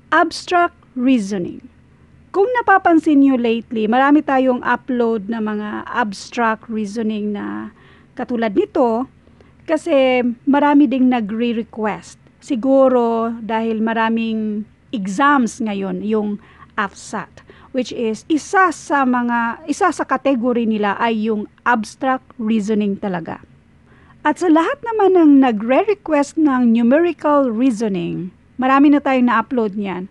Abstract reasoning. Kung napapansin nyo lately, marami tayong upload na mga abstract reasoning na katulad nito kasi marami ding nagre-request. Siguro dahil maraming exams ngayon yung AFSAT, which is isa sa category nila ay yung abstract reasoning talaga. At sa lahat naman ng nagre-request ng numerical reasoning, marami na tayong na-upload niyan.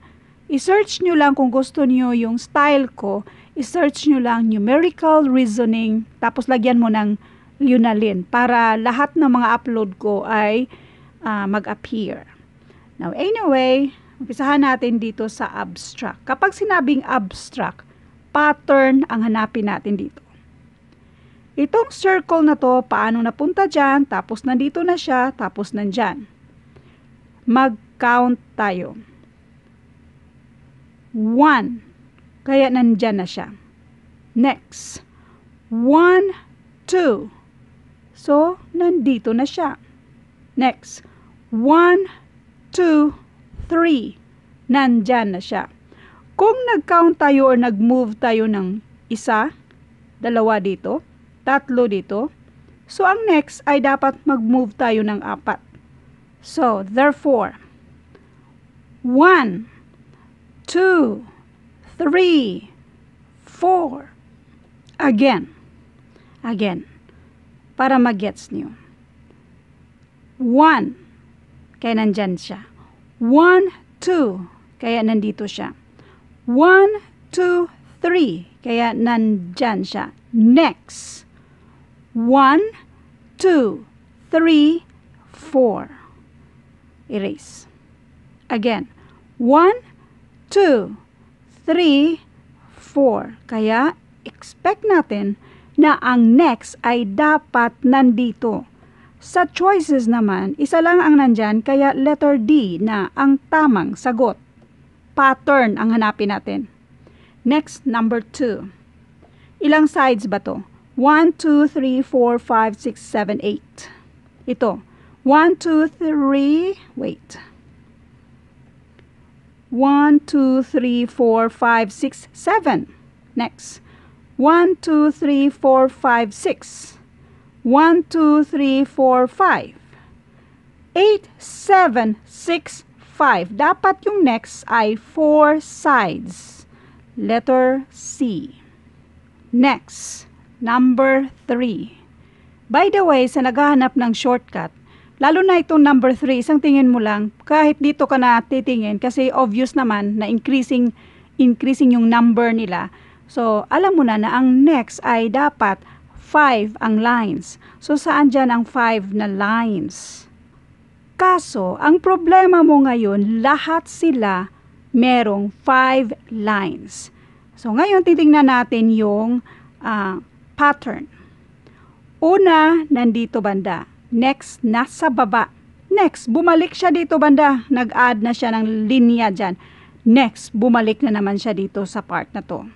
I-search nyo lang kung gusto nyo yung style ko, i-search nyo lang numerical reasoning, tapos lagyan mo ng Lunalin para lahat ng mga upload ko ay mag-appear. Now anyway, umpisahan natin dito sa abstract. Kapag sinabing abstract, pattern ang hanapin natin dito. Itong circle na to, paano napunta dyan, tapos nandito na siya, tapos nandyan. Mag-count tayo. 1. Kaya nandyan na siya. Next. 1, 2. So, nandito na siya. Next. 1, 2, 3. Nandyan na siya. Kung nag-count tayo or nag-move tayo ng isa, dalawa dito, tatlo dito, so ang next ay dapat mag-move tayo ng 4. So, therefore, 1, 2, 3, 4. Again. Para mag-gets nyo. 1. Kaya nandyan siya. 1, 2. Kaya nandito siya. 1, 2, 3. Kaya nandyan siya. Next. 1, 2, 3, 4. Erase. Again. 1, 2, 3, 4. Kaya, expect natin na ang next ay dapat nandito. Sa choices naman, isa lang ang nandyan, kaya letter D na ang tamang sagot. Pattern ang hanapin natin. Next, number 2. Ilang sides ba to? 1, 2, 3, 4, 5, 6, 7, 8. Ito. 1, 2, 3, wait. 1, 2, 3, 4, 5, 6, 7. Next. 1, 2, 3, 4, 5, 6. 1, 2, 3, 4, 5. 8, 7, 6, 5. Dapat yung next ay 4 sides. Letter C. Next. Number 3. By the way, sa naghahanap ng shortcut, lalo na itong number 3, isang tingin mo lang, kahit dito ka na titingin, kasi obvious naman na increasing yung number nila. So, alam mo na ang next ay dapat 5 ang lines. So, saan dyan ang 5 na lines? Kaso, ang problema mo ngayon, lahat sila merong 5 lines. So, ngayon titingnan natin yung pattern. Una, nandito banda. Next, nasa baba. Next, bumalik siya dito banda. Nag-add na siya ng linya dyan. Next, bumalik na naman siya dito sa part na to.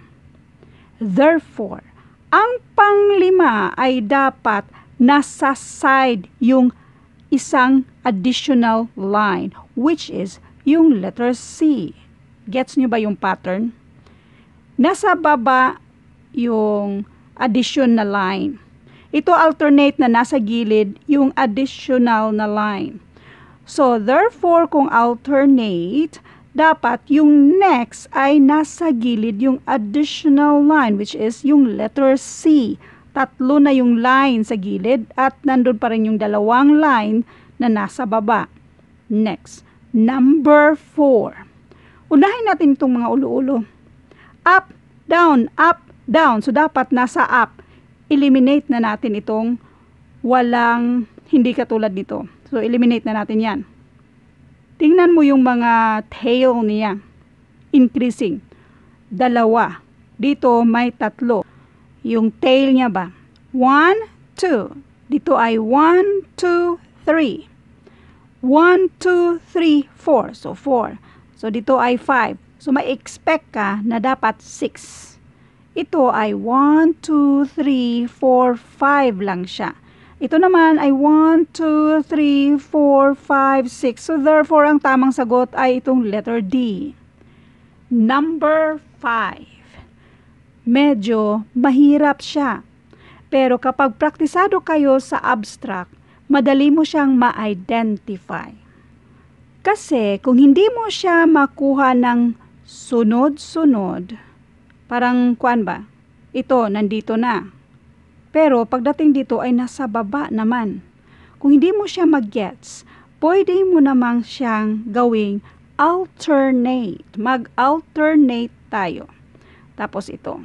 Therefore, ang panglima ay dapat nasa side yung isang additional line, which is yung letter C. Gets nyo ba yung pattern? Nasa baba yung addition na line. Ito alternate na nasa gilid yung additional na line. So, therefore, kung alternate, dapat yung next ay nasa gilid yung additional line, which is yung letter C. Tatlo na yung line sa gilid at nandun pa rin yung dalawang line na nasa baba. Next, number 4. Unahin natin itong mga ulo-ulo. Up, down, up, down. So, dapat nasa up. Eliminate na natin itong walang hindi katulad nito. So, eliminate na natin yan. Tingnan mo yung mga tail niya. Increasing. 2. Dito may 3. Yung tail niya ba? 1, 2. Dito ay 1, 2, 3. 1, 2, 3, 4. So, 4. So, dito ay 5. So, may expect ka na dapat 6. Ito ay 1, 2, 3, 4, 5 lang siya. Ito naman ay 1, 2, 3, 4, 5, 6. So, therefore, ang tamang sagot ay itong letter D. Number 5. Medyo mahirap siya. Pero kapag praktisado kayo sa abstract, madali mo siyang ma-identify. Kasi kung hindi mo siya makuha ng sunod-sunod, parang kuan ba? Ito, nandito na. Pero pagdating dito ay nasa baba naman. Kung hindi mo siya mag-gets, pwede mo namang siyang gawing alternate. Mag-alternate tayo. Tapos ito.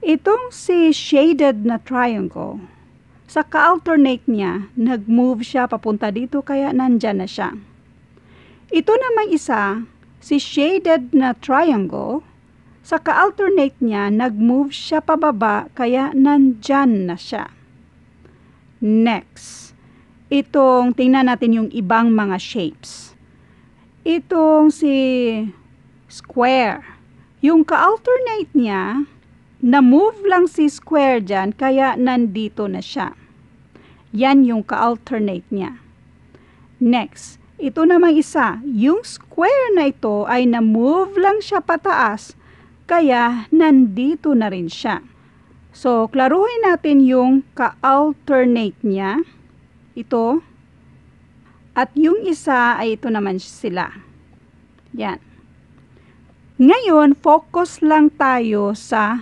Itong si shaded na triangle, sa ka-alternate niya, nag-move siya papunta dito kaya nandyan na siya. Ito namang isa, si shaded na triangle, sa ka-alternate niya, nag-move siya pababa kaya nandyan na siya. Next, itong tingnan natin yung ibang mga shapes. Itong si square, yung ka-alternate niya, na-move lang si square dyan kaya nandito na siya. Yan yung ka-alternate niya. Next, ito namang isa, yung square na ito ay na-move lang siya pataas kaya nandito na rin siya. So, klaruhin natin yung ka-alternate niya. Ito. At yung isa ay ito naman sila. Yan. Ngayon, focus lang tayo sa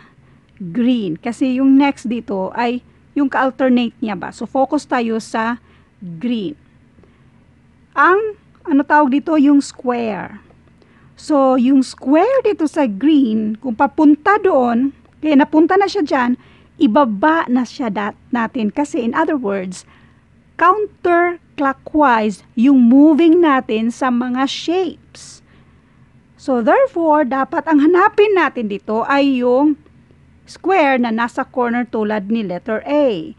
green. Kasi yung next dito ay yung ka-alternate niya ba. So, focus tayo sa green. Ang, tawag dito, yung square. So, yung square dito sa green, kung papunta doon, kaya napunta na siya dyan, ibaba na siya natin. Kasi in other words, counterclockwise yung moving natin sa mga shapes. So, therefore, dapat ang hanapin natin dito ay yung square na nasa corner tulad ni letter A.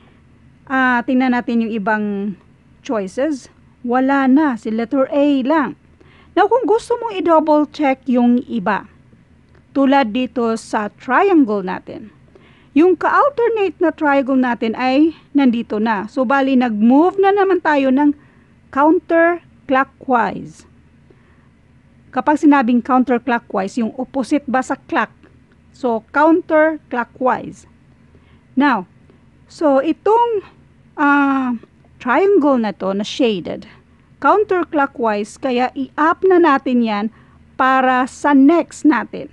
Tingnan natin yung ibang choices. Wala na, si letter A lang. Now, kung gusto mong i-double check yung iba, tulad dito sa triangle natin, yung ka-alternate na triangle natin ay nandito na. So, bali, nag-move na naman tayo ng counterclockwise. Kapag sinabing counterclockwise, yung opposite ba sa clock? So, counterclockwise. Now, so itong triangle na to na shaded, counterclockwise, kaya i-up na natin yan para sa next natin.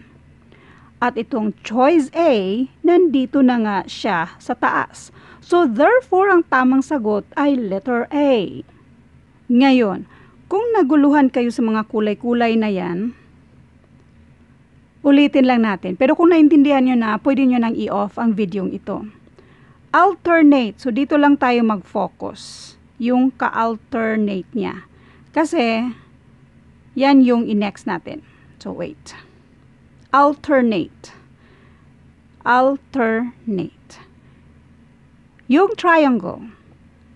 At itong choice A, nandito na nga siya sa taas. So, therefore, ang tamang sagot ay letter A. Ngayon, kung naguluhan kayo sa mga kulay-kulay na yan, ulitin lang natin. Pero kung naintindihan nyo na, pwede nyo nang i-off ang videong ito. Alternate. So, dito lang tayo mag-focus. Yung ka-alternate niya. Kasi, yan yung i-next natin. So, wait. Alternate. Alternate. Yung triangle,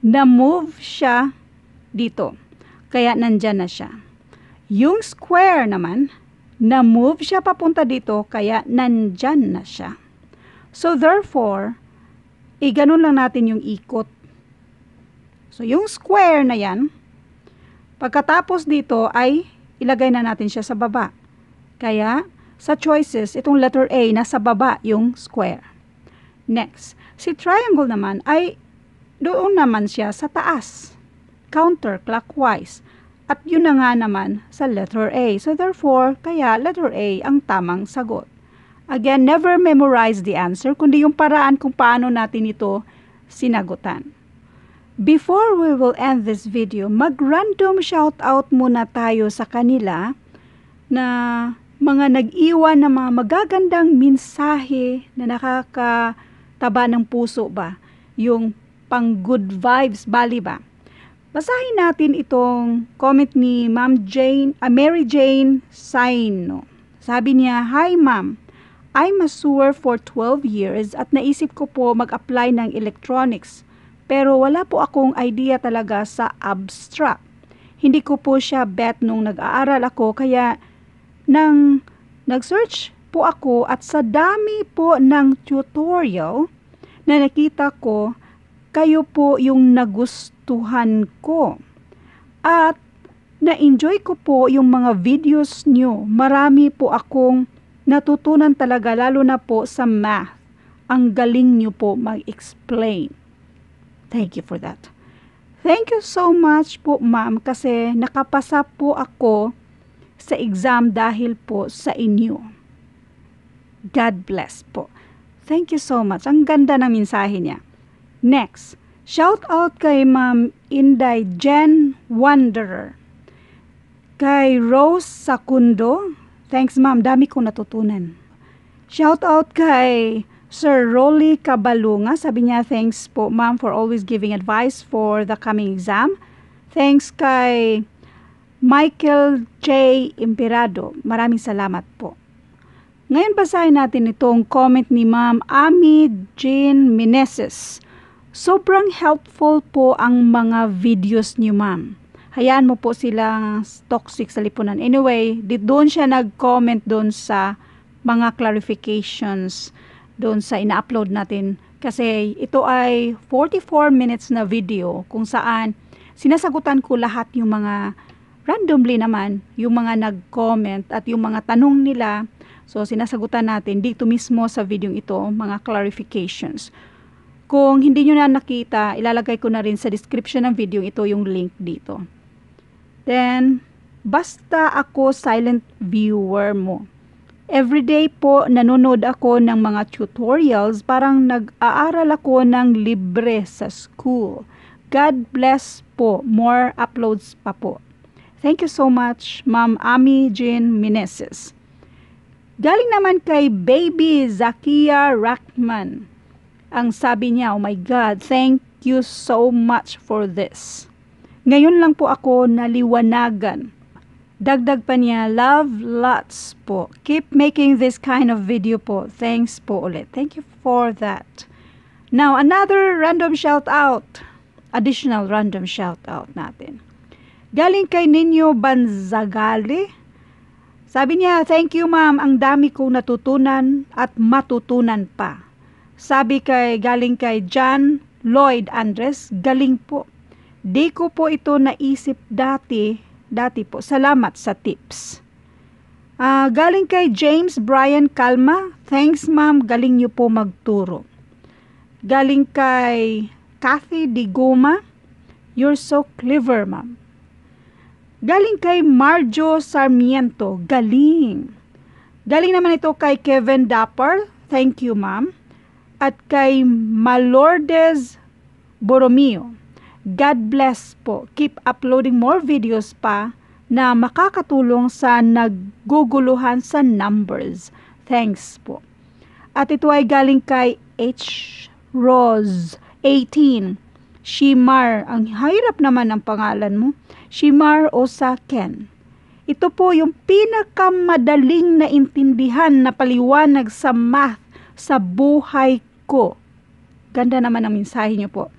na-move siya dito. Kaya nandyan na siya. Yung square naman, na-move siya papunta dito, kaya nandyan na siya. So, therefore, ganun lang natin yung ikot. So, yung square na yan, pagkatapos dito ay ilagay na natin siya sa baba. Kaya, sa choices, itong letter A, nasa baba yung square. Next, si triangle naman ay doon naman siya sa taas. Counterclockwise. At yun na nga naman sa letter A. So therefore, kaya letter A ang tamang sagot. Again, never memorize the answer, kundi yung paraan kung paano natin ito sinagutan. Before we will end this video, mag-random shoutout muna tayo sa kanila na mga nag-iwan ng mga magagandang mensahe na nakakataba ng puso ba? Yung pang good vibes, bali ba? Basahin natin itong comment ni Mary Jane Saino. Sabi niya, "Hi ma'am, I'm a sewer for 12 years at naisip ko po mag-apply ng electronics. Pero wala po akong idea talaga sa abstract. Hindi ko po siya bet nung nag-aaral ako kaya nang nag-search po ako at sa dami po ng tutorial na nakita ko, kayo po yung nagustuhan ko. At Na-enjoy ko po yung mga videos nyo. Marami po akong natutunan talaga, lalo na po sa math. Ang galing nyo po mag-explain. Thank you for that. Thank you so much po, ma'am, kasi nakapasa po ako sa exam dahil po sa inyo. God bless po. Thank you so much. Ang ganda ng mensahe niya. Next, shout out kay Ma'am Inday Jen Wanderer. Kay Rose Sacundo. Thanks, ma'am. Dami kong natutunan. Shout out kay Sir Rolly Cabalunga. Sabi niya, thanks po, ma'am, for always giving advice for the coming exam. Thanks kay Michael J. Imperado. Maraming salamat po. Ngayon basahin natin itong comment ni Ma'am Ami Jean Meneses. Sobrang helpful po ang mga videos niyo, ma'am. Hayaan mo po silang toxic sa lipunan. Anyway, doon siya nag-comment doon sa mga clarifications doon sa ina-upload natin. Kasi ito ay 44 minutes na video kung saan sinasagutan ko lahat yung mga randomly naman, yung mga nag-comment at yung mga tanong nila. So, sinasagutan natin dito mismo sa video ito, mga clarifications. Kung hindi nyo na nakita, ilalagay ko na rin sa description ng video ito yung link dito. Then, basta ako silent viewer mo. Everyday po nanonood ako ng mga tutorials, parang nag-aaral ako ng libre sa school. God bless po. More uploads pa po. Thank you so much, Ma'am Ami Jean Meneses. Galing naman kay Baby Zakia Rackman. Ang sabi niya, oh my God, thank you so much for this. Ngayon lang po ako naliwanagan. Dagdag pa niya, love lots po. Keep making this kind of video po. Thanks po ulit. Thank you for that. Now, another random shout out. Additional random shout out natin. Galing kay Ninyo Banzagali. Sabi niya, thank you ma'am. Ang dami kong natutunan at matutunan pa. Sabi galing kay John Lloyd Andres, galing po. Di ko po ito naisip dati po. Salamat sa tips. Galing kay James Brian Calma, thanks ma'am, galing niyo po magturo. Galing kay Kathy Digoma, you're so clever ma'am. Galing kay Marjo Sarmiento, galing. Galing naman ito kay Kevin Dapper, thank you ma'am. At kay Malordes Borromeo, God bless po. Keep uploading more videos pa na makakatulong sa nagguguluhan sa numbers. Thanks po. At ito ay galing kay H. Rose 18. Shimar. Ang hirap naman ang pangalan mo. Shimar Osaken. Ito po yung pinakamadaling na intindihan na paliwanag sa math sa buhay ko. Ganda naman ang mensahe niyo po.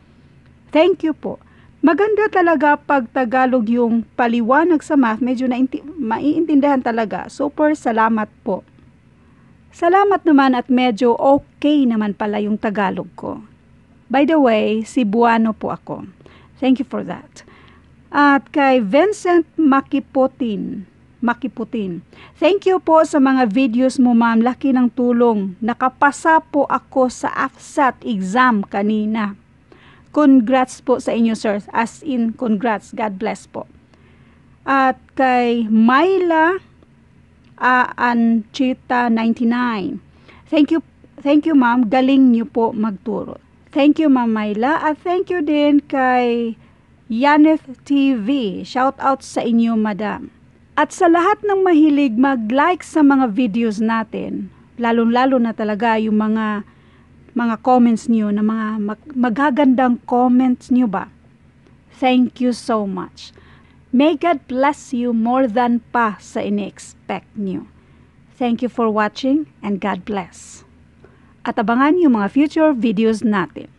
Thank you po. Maganda talaga pag Tagalog yung paliwanag sa math. Medyo maiintindihan talaga. Super salamat po. Salamat naman at medyo okay naman pala yung Tagalog ko. By the way, Cebuano po ako. Thank you for that. At kay Vincent Makiputin. Thank you po sa mga videos mo ma'am. Laki ng tulong. Nakapasa po ako sa AFSAT exam kanina. Congrats po sa inyo, sir. As in, congrats. God bless po. At kay Myla Anchita 99. Thank you, ma'am. Galing niyo po magturo. Thank you, Ma'am Myla. At thank you din kay Yaneth TV. Shout out sa inyo, madam. At sa lahat ng mahilig mag-like sa mga videos natin, lalong-lalo na talaga yung mga comments niyo, na mga magagandang comments niyo ba. Thank you so much. May God bless you more than pa sa ini-expect niyo. Thank you for watching and God bless. At abangan yung mga future videos natin.